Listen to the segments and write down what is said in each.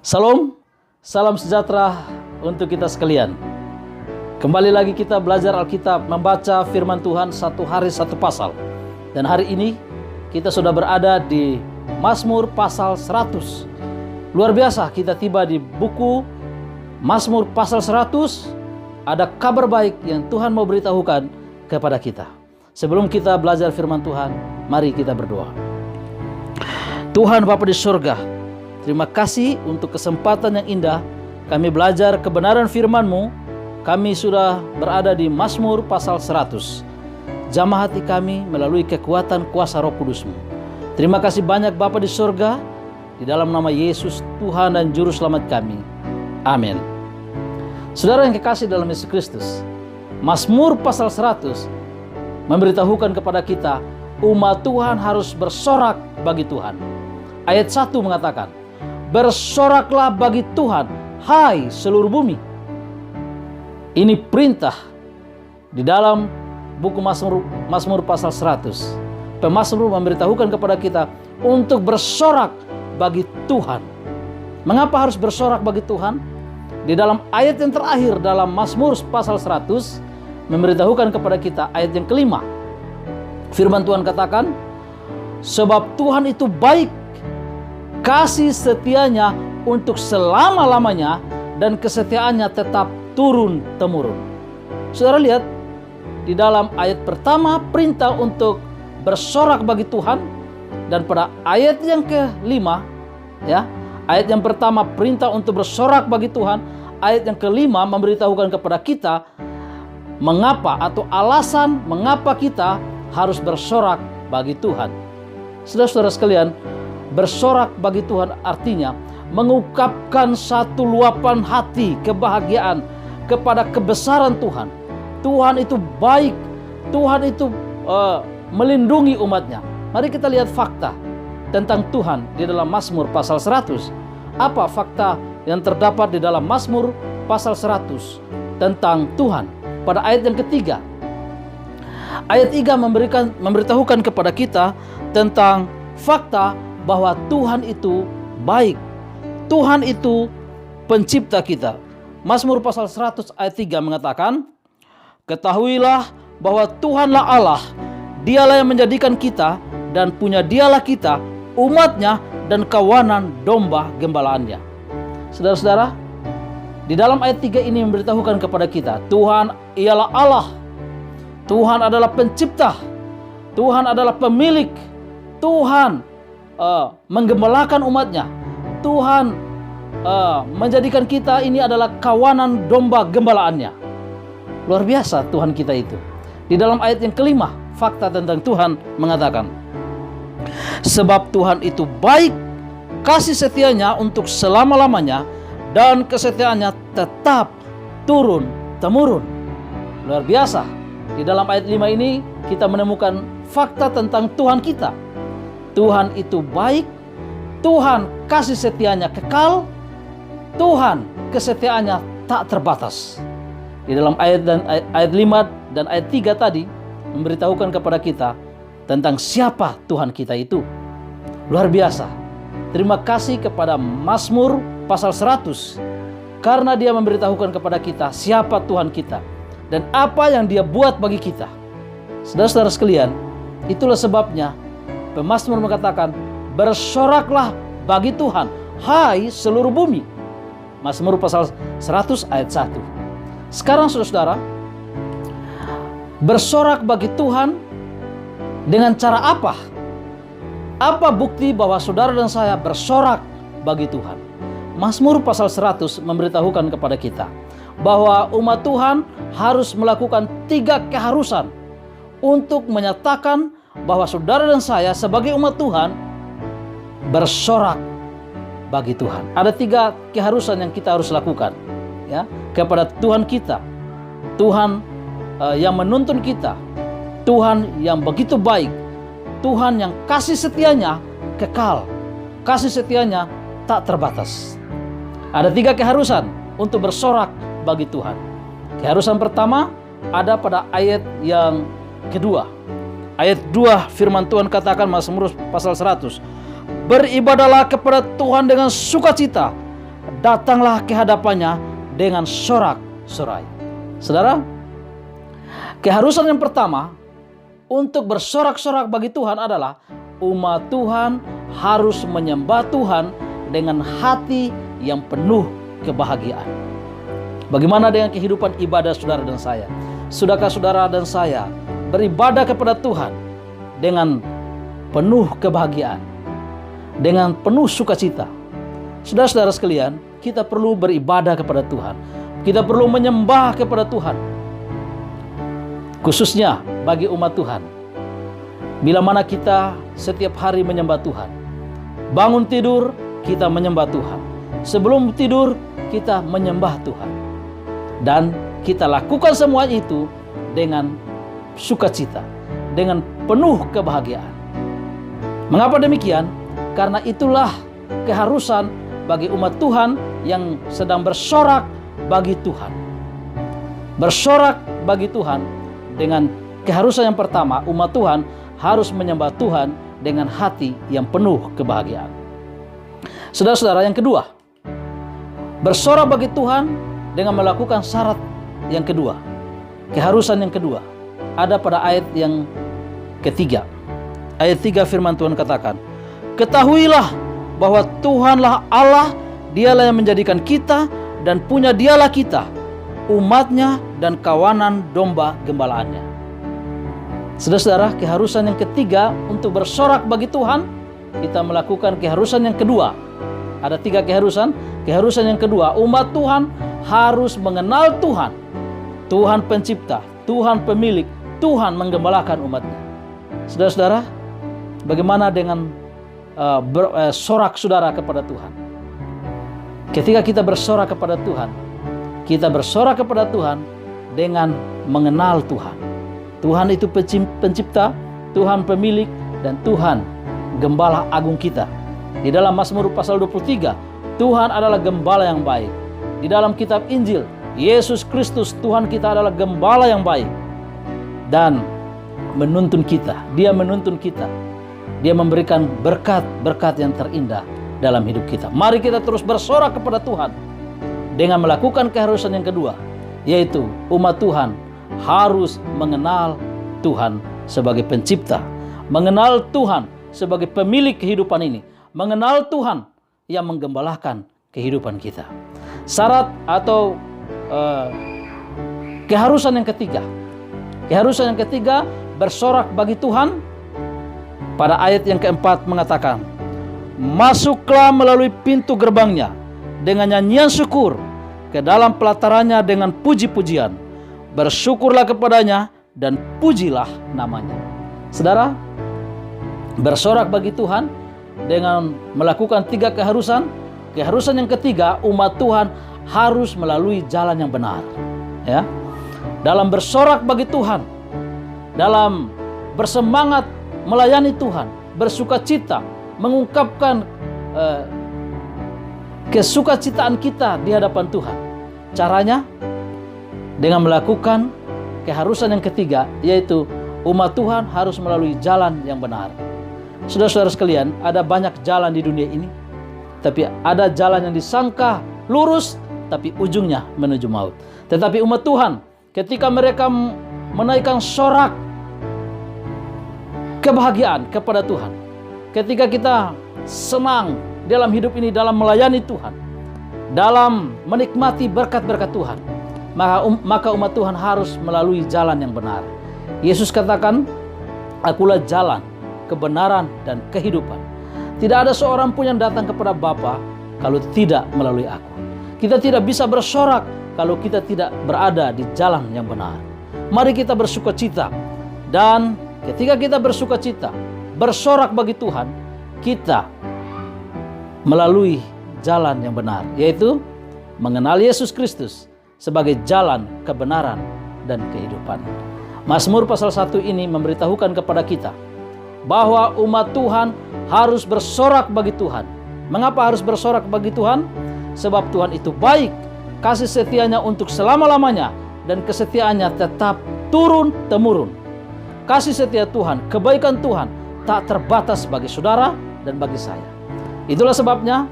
Salam, salam sejahtera untuk kita sekalian. Kembali lagi kita belajar Alkitab, membaca firman Tuhan satu hari satu pasal. Dan hari ini kita sudah berada di Mazmur pasal 100. Luar biasa, kita tiba di buku Mazmur pasal 100. Ada kabar baik yang Tuhan mau beritahukan kepada kita. Sebelum kita belajar firman Tuhan, mari kita berdoa. Tuhan Bapa di surga, terima kasih untuk kesempatan yang indah kami belajar kebenaran firman-Mu. Kami sudah berada di Mazmur pasal 100. Jamah hati kami melalui kekuatan kuasa Roh Kudus-Mu. Terima kasih banyak Bapa di surga, di dalam nama Yesus Tuhan dan Juru Selamat kami. Amin. Saudara yang kekasih dalam Yesus Kristus, Mazmur pasal 100 memberitahukan kepada kita umat Tuhan harus bersorak bagi Tuhan. Ayat 1 mengatakan, bersoraklah bagi Tuhan, hai seluruh bumi. Ini perintah di dalam buku Mazmur pasal 100. Pemazmur memberitahukan kepada kita untuk bersorak bagi Tuhan. Mengapa harus bersorak bagi Tuhan? Di dalam ayat yang terakhir dalam Mazmur pasal 100 memberitahukan kepada kita ayat yang kelima. Firman Tuhan katakan, sebab Tuhan itu baik, kasih setianya untuk selama-lamanya, dan kesetiaannya tetap turun-temurun. Saudara lihat, di dalam ayat pertama perintah untuk bersorak bagi Tuhan, dan pada ayat yang kelima, ayat yang pertama perintah untuk bersorak bagi Tuhan, ayat yang kelima memberitahukan kepada kita mengapa atau alasan mengapa kita harus bersorak bagi Tuhan. Saudara-saudara sekalian, bersorak bagi Tuhan artinya mengungkapkan satu luapan hati kebahagiaan kepada kebesaran Tuhan. Tuhan itu baik, Tuhan itu melindungi umatnya. Mari kita lihat fakta tentang Tuhan di dalam Mazmur pasal 100. Apa fakta yang terdapat di dalam Mazmur pasal 100 tentang Tuhan? Pada ayat yang ketiga, ayat 3 memberitahukan kepada kita tentang fakta bahwa Tuhan itu baik. Tuhan itu pencipta kita. Mazmur pasal 100 ayat 3 mengatakan, ketahuilah bahwa Tuhanlah Allah, Dialah yang menjadikan kita, dan punya Dialah kita, umatnya dan kawanan domba gembalaannya. Saudara-saudara, di dalam ayat 3 ini memberitahukan kepada kita, Tuhan ialah Allah. Tuhan adalah pencipta. Tuhan adalah pemilik. Tuhan menggembalakan umatnya. Tuhan menjadikan kita ini adalah kawanan domba gembalaannya. Luar biasa Tuhan kita itu. Di dalam ayat yang kelima, fakta tentang Tuhan mengatakan, sebab Tuhan itu baik, kasih setianya untuk selama-lamanya, dan kesetiaannya tetap turun-temurun. Luar biasa. Di dalam ayat 5 ini kita menemukan fakta tentang Tuhan kita. Tuhan itu baik, Tuhan kasih setianya kekal, Tuhan kesetiaannya tak terbatas. Di dalam ayat 5 dan ayat 3 tadi memberitahukan kepada kita tentang siapa Tuhan kita itu. Luar biasa. Terima kasih kepada Mazmur pasal 100 karena dia memberitahukan kepada kita siapa Tuhan kita dan apa yang Dia buat bagi kita. Saudara-saudara sekalian, itulah sebabnya pemazmur mengatakan, bersoraklah bagi Tuhan, hai seluruh bumi. Mazmur pasal 100 ayat 1. Sekarang saudara-saudara, bersorak bagi Tuhan dengan cara apa? Apa bukti bahwa saudara dan saya bersorak bagi Tuhan? Mazmur pasal 100 memberitahukan kepada kita bahwa umat Tuhan harus melakukan 3 keharusan untuk menyatakan bahwa saudara dan saya sebagai umat Tuhan bersorak bagi Tuhan. Ada 3 keharusan yang kita harus lakukan kepada Tuhan kita. Tuhan yang menuntun kita, Tuhan yang begitu baik, Tuhan yang kasih setianya kekal, kasih setianya tak terbatas. Ada 3 keharusan untuk bersorak bagi Tuhan. Keharusan pertama ada pada ayat yang kedua. Ayat 2 firman Tuhan katakan, Mazmur pasal 100, beribadalah kepada Tuhan dengan sukacita datanglah ke hadapannya dengan sorak-sorai. Saudara, keharusan yang pertama untuk bersorak-sorak bagi Tuhan adalah umat Tuhan harus menyembah Tuhan dengan hati yang penuh kebahagiaan. Bagaimana dengan kehidupan ibadah saudara dan saya? Sudahkah saudara dan saya beribadah kepada Tuhan dengan penuh kebahagiaan, dengan penuh sukacita? Saudara-saudara sekalian, kita perlu beribadah kepada Tuhan. Kita perlu menyembah kepada Tuhan. Khususnya bagi umat Tuhan. Bila mana kita setiap hari menyembah Tuhan. Bangun tidur, kita menyembah Tuhan. Sebelum tidur, kita menyembah Tuhan. Dan kita lakukan semua itu dengan sukacita, dengan penuh kebahagiaan. Mengapa demikian? Karena itulah keharusan bagi umat Tuhan yang sedang bersorak bagi Tuhan. Bersorak bagi Tuhan dengan keharusan yang pertama, umat Tuhan harus menyembah Tuhan dengan hati yang penuh kebahagiaan. Saudara-saudara, yang kedua, bersorak bagi Tuhan dengan melakukan syarat yang kedua. Keharusan yang kedua ada pada ayat yang ketiga. Ayat 3 firman Tuhan katakan, ketahuilah bahwa Tuhanlah Allah, dialah yang menjadikan kita dan punya dialah kita, umatnya dan kawanan domba gembalaannya. Saudara-saudara, keharusan yang ketiga untuk bersorak bagi Tuhan, kita melakukan keharusan yang kedua. Ada 3 keharusan. Keharusan yang kedua, umat Tuhan harus mengenal Tuhan. Tuhan pencipta, Tuhan pemilik, Tuhan menggembalakan umatnya. Saudara-saudara, bagaimana dengan bersorak saudara kepada Tuhan? Ketika kita bersorak kepada Tuhan, kita bersorak kepada Tuhan dengan mengenal Tuhan. Tuhan itu pencipta, Tuhan pemilik, dan Tuhan gembala agung kita. Di dalam Mazmur pasal 23, Tuhan adalah gembala yang baik. Di dalam kitab Injil, Yesus Kristus Tuhan kita adalah gembala yang baik. Dan menuntun kita, Dia menuntun kita. Dia memberikan berkat-berkat yang terindah dalam hidup kita. Mari kita terus bersorak kepada Tuhan dengan melakukan keharusan yang kedua, yaitu umat Tuhan harus mengenal Tuhan sebagai pencipta, mengenal Tuhan sebagai pemilik kehidupan ini, mengenal Tuhan yang menggembalakan kehidupan kita. Syarat atau keharusan yang ketiga. Keharusan yang ketiga bersorak bagi Tuhan. Pada ayat yang keempat mengatakan, masuklah melalui pintu gerbangnya dengan nyanyian syukur, ke dalam pelatarannya dengan puji-pujian. Bersyukurlah kepadanya dan pujilah namanya. Saudara, bersorak bagi Tuhan dengan melakukan 3 keharusan. Keharusan yang ketiga, umat Tuhan harus melalui jalan yang benar. Ya, dalam bersorak bagi Tuhan, dalam bersemangat melayani Tuhan, bersukacita, mengungkapkan kesukacitaan kita di hadapan Tuhan. Caranya dengan melakukan keharusan yang ketiga, yaitu umat Tuhan harus melalui jalan yang benar. Saudara-saudara sekalian, ada banyak jalan di dunia ini, tapi ada jalan yang disangka lurus, tapi ujungnya menuju maut. Tetapi umat Tuhan, ketika mereka menaikkan sorak kebahagiaan kepada Tuhan, ketika kita senang dalam hidup ini, dalam melayani Tuhan, dalam menikmati berkat-berkat Tuhan, maka umat Tuhan harus melalui jalan yang benar. Yesus katakan, akulah jalan, kebenaran, dan kehidupan. Tidak ada seorang pun yang datang kepada Bapa kalau tidak melalui aku. Kita tidak bisa bersorak kalau kita tidak berada di jalan yang benar. Mari kita bersukacita, dan ketika kita bersukacita, bersorak bagi Tuhan, kita melalui jalan yang benar, yaitu mengenal Yesus Kristus sebagai jalan kebenaran dan kehidupan. Mazmur pasal 1 ini memberitahukan kepada kita bahwa umat Tuhan harus bersorak bagi Tuhan. Mengapa harus bersorak bagi Tuhan? Sebab Tuhan itu baik, kasih setianya untuk selama-lamanya, dan kesetiaannya tetap turun-temurun. Kasih setia Tuhan, kebaikan Tuhan tak terbatas bagi saudara dan bagi saya. Itulah sebabnya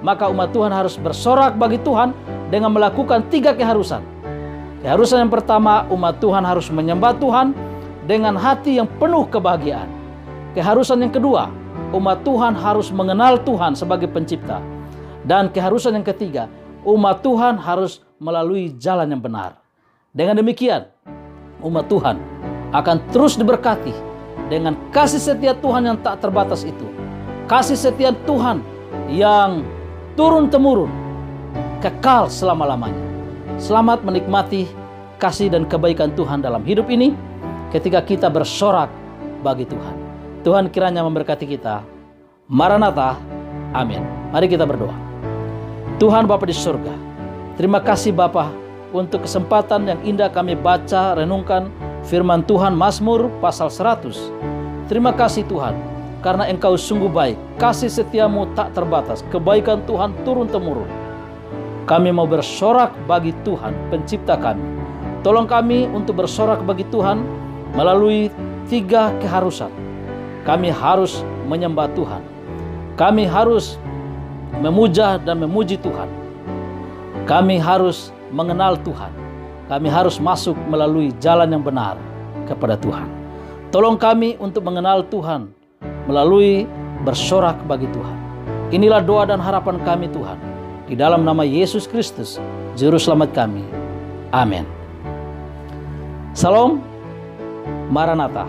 maka umat Tuhan harus bersorak bagi Tuhan dengan melakukan 3 keharusan. Keharusan yang pertama, umat Tuhan harus menyembah Tuhan dengan hati yang penuh kebahagiaan. Keharusan yang kedua, umat Tuhan harus mengenal Tuhan sebagai pencipta. Dan keharusan yang ketiga, umat Tuhan harus melalui jalan yang benar. Dengan demikian, umat Tuhan akan terus diberkati dengan kasih setia Tuhan yang tak terbatas itu. Kasih setia Tuhan yang turun-temurun, kekal selama-lamanya. Selamat menikmati kasih dan kebaikan Tuhan dalam hidup ini ketika kita bersorak bagi Tuhan. Tuhan kiranya memberkati kita. Maranatha. Amin. Mari kita berdoa. Tuhan Bapa di surga, terima kasih Bapa untuk kesempatan yang indah kami baca, renungkan firman Tuhan Mazmur pasal 100. Terima kasih Tuhan, karena Engkau sungguh baik, kasih setiamu tak terbatas, kebaikan Tuhan turun-temurun. Kami mau bersorak bagi Tuhan, pencipta kami. Tolong kami untuk bersorak bagi Tuhan melalui 3 keharusan. Kami harus menyembah Tuhan. Kami harus memuja dan memuji Tuhan. Kami harus mengenal Tuhan. Kami harus masuk melalui jalan yang benar kepada Tuhan. Tolong kami untuk mengenal Tuhan melalui bersorak bagi Tuhan. Inilah doa dan harapan kami Tuhan. Di dalam nama Yesus Kristus, Juru Selamat kami. Amin. Salam. Maranatha.